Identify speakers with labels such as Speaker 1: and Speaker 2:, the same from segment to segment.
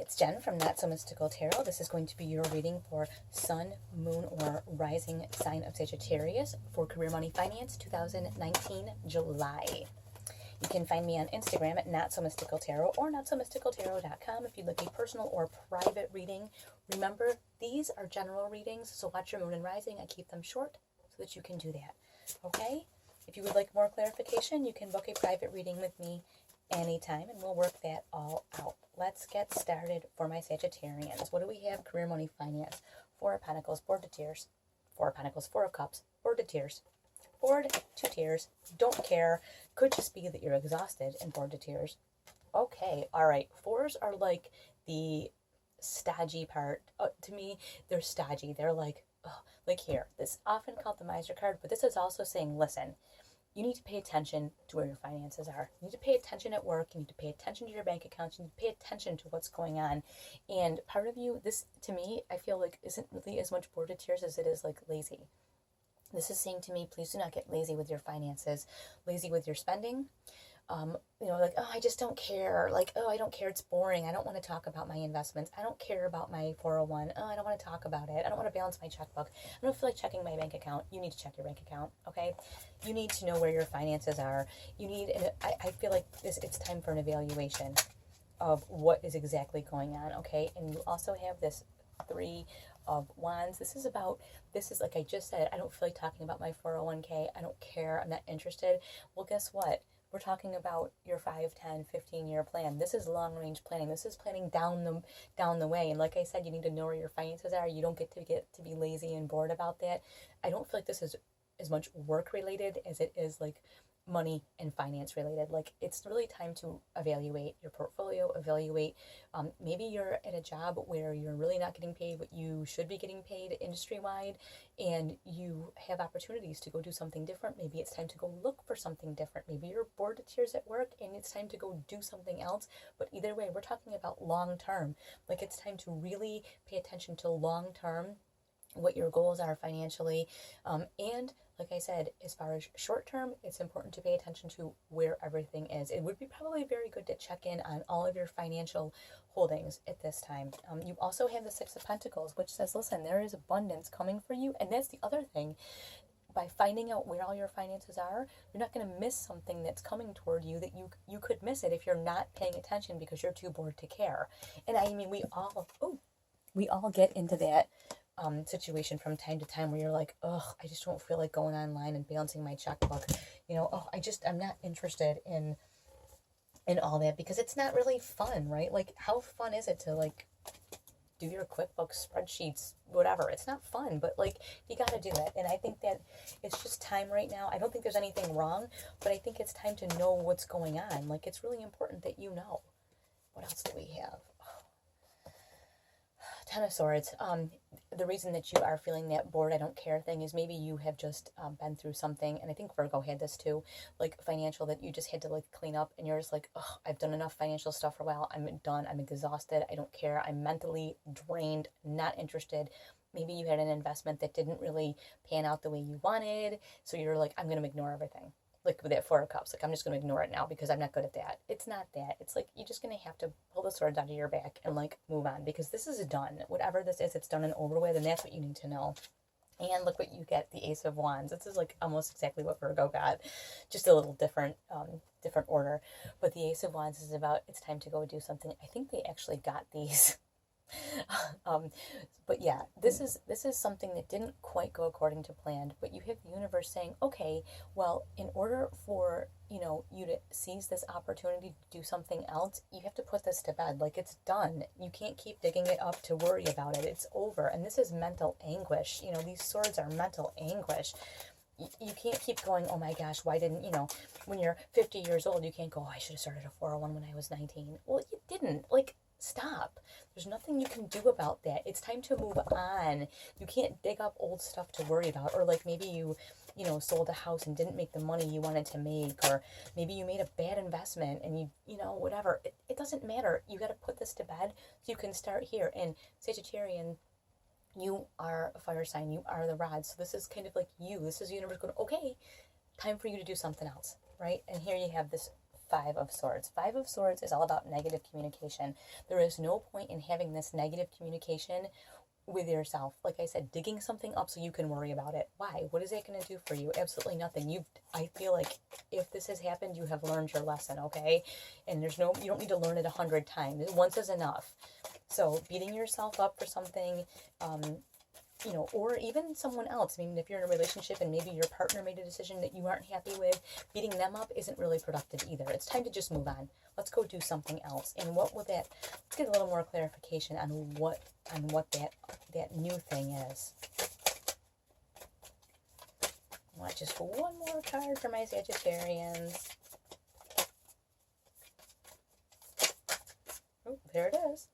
Speaker 1: it's Jen from Not So Mystical Tarot. This is going to be your reading for Sun, Moon, or Rising sign of Sagittarius for Career, Money, Finance 2019 July. You can find me on Instagram at Not So Mystical Tarot or notsomysticaltarot.com if you'd like a personal or private reading. Remember, these are general readings, so watch your moon and rising. I keep them short so that you can do that. Okay? If you would like more clarification, you can book a private reading with me anytime, and we'll work that all out. Let's get started for my Sagittarians. What do we have? Career, money, finance. Four of Pentacles, Board to Tears. Four of Pentacles, Four of Cups, Board to Tears. Bored to tears. Don't care. Could just be that you're exhausted and bored to tears. Okay, all right. Fours are like the stodgy part. To me, they're stodgy. They're like here. This often called the miser card, but this is also saying, listen, you need to pay attention to where your finances are. You need to pay attention at work. You need to pay attention to your bank accounts. You need to pay attention to what's going on. And part of you, this, to me, I feel like isn't really as much bored to tears as it is like lazy. This is saying to me, please do not get lazy with your finances, lazy with your spending. Like, oh, I just don't care. Like, oh, I don't care. It's boring. I don't want to talk about my investments. I don't care about my 401. Oh, I don't want to talk about it. I don't want to balance my checkbook. I don't feel like checking my bank account. You need to check your bank account, okay? You need to know where your finances are. You need, and I feel like it's time for an evaluation of what is exactly going on, okay? And you also have this Three of Wands. This is like I just said, I don't feel like talking about my 401k. I don't care. I'm not interested. Well, guess what? We're talking about your 5, 10, 15-year plan. This is long-range planning. This is planning down the way. And like I said, you need to know where your finances are. You don't get to be lazy and bored about that. I don't feel like this is as much work-related as it is like money and finance related. Like, it's really time to evaluate your portfolio, evaluate maybe you're at a job where you're really not getting paid what you should be getting paid industry wide, and you have opportunities to go do something different. Maybe it's time to go look for something different. Maybe you're bored to tears at work and it's time to go do something else. But either way, we're talking about long term. Like, it's time to really pay attention to long term, what your goals are financially, and like I said, as far as short term, it's important to pay attention to where everything is. It would be probably very good to check in on all of your financial holdings at this time. You also have the Six of Pentacles, which says, listen, there is abundance coming for you. And that's the other thing. By finding out where all your finances are, you're not going to miss something that's coming toward you that you could miss it if you're not paying attention because you're too bored to care. And I mean, we all get into that situation from time to time where you're like, oh, I just don't feel like going online and balancing my checkbook. I'm not interested in all that because it's not really fun, right? Like, how fun is it to like do your QuickBooks spreadsheets, whatever? It's not fun, but like, you got to do it. And I think that it's just time right now. I don't think there's anything wrong, but I think it's time to know what's going on. Like, it's really important that you know. What else do we have? Ten of Swords. The reason that you are feeling that bored, I don't care thing is maybe you have just been through something, and I think Virgo had this too, like financial, that you just had to like clean up, and you're just like, oh, I've done enough financial stuff for a while. I'm done. I'm exhausted. I don't care. I'm mentally drained, not interested. Maybe you had an investment that didn't really pan out the way you wanted, so you're like, I'm going to ignore everything. Like with that Four of Cups, like, I'm just going to ignore it now because I'm not good at that. It's not that. It's like, you're just going to have to pull the swords out of your back and like move on, because this is done. Whatever this is, it's done and over with, and that's what you need to know. And look what you get, the Ace of Wands. This is like almost exactly what Virgo got, just a little different order. But the Ace of Wands is about, it's time to go do something. I think they actually got these. But yeah, this is something that didn't quite go according to plan, but you have the universe saying, okay, well, in order for, you to seize this opportunity to do something else, you have to put this to bed. Like, it's done. You can't keep digging it up to worry about it. It's over. And this is mental anguish. These swords are mental anguish. You can't keep going, oh my gosh, why didn't, when you're 50 years old, you can't go, oh, I should have started a 401 when I was 19. Well, you didn't. Like, stop. There's nothing you can do about that. It's time to move on. You can't dig up old stuff to worry about. Or like, maybe you sold a house and didn't make the money you wanted to make, or maybe you made a bad investment and whatever. It doesn't matter. You got to put this to bed so you can start here. And Sagittarian, you are a fire sign. You are the rod. So this is kind of like you. This is the universe going, okay, time for you to do something else, right? And here you have this Five of Swords. Five of Swords is all about negative communication. There is no point in having this negative communication with yourself. Like I said, digging something up so you can worry about it. Why? What is that going to do for you? Absolutely nothing. I feel like if this has happened, you have learned your lesson, okay? And you don't need to learn it 100 times. Once is enough. So beating yourself up for something, or even someone else. I mean, if you're in a relationship and maybe your partner made a decision that you aren't happy with, beating them up isn't really productive either. It's time to just move on. Let's go do something else. And what would that, let's get a little more clarification on what that new thing is. I want just one more card for my Sagittarians. Oh, there it is.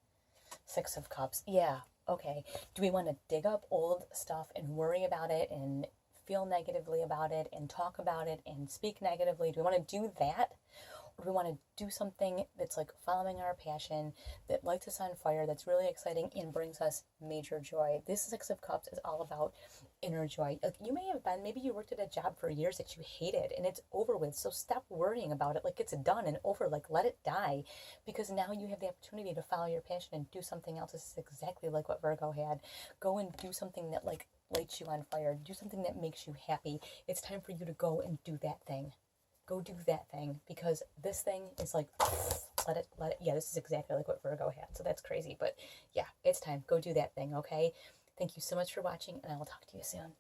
Speaker 1: Six of Cups. Yeah. Okay, do we want to dig up old stuff and worry about it and feel negatively about it and talk about it and speak negatively? Do we want to do that? Or do we want to do something that's like following our passion, that lights us on fire, that's really exciting and brings us major joy? This Six of Cups is all about inner joy. Like you may have been, maybe you worked at a job for years that you hated and it's over with. So stop worrying about it like it's done and over. Like let it die, because now you have the opportunity to follow your passion and do something else. This is exactly like what Virgo had. Go and do something that like lights you on fire. Do something that makes you happy. It's time for you to go and do that thing. Go do that thing, because this thing is like, let it. Yeah, this is exactly like what Virgo had. So that's crazy. But yeah, it's time. Go do that thing, okay? Thank you so much for watching, and I will talk to you soon.